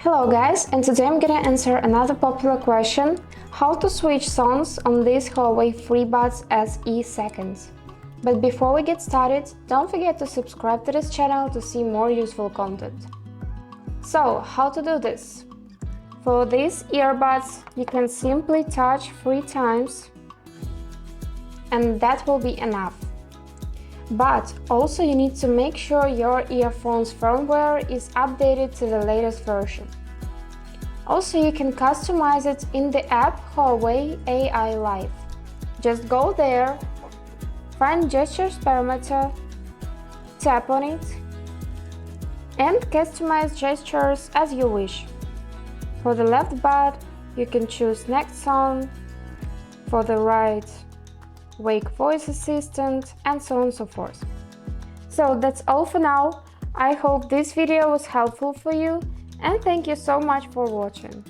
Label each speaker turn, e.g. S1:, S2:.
S1: Hello guys, and today I'm gonna answer another popular question: how to switch songs on this Huawei FreeBuds SE seconds. But before we get started, don't forget to subscribe to this channel to see more useful content. So, how to do this? For these earbuds, you can simply touch 3 times and that will be enough. But also you need to make sure your earphones firmware is updated to the latest version. Also, you can customize it in the app Huawei AI Live. Just go there, find gestures parameter, tap on it, and customize gestures as you wish. For the left bud, you can choose next song, for the right, wake voice assistant, and so on and so forth. So that's all for now. I hope this video was helpful for you, and thank you so much for watching.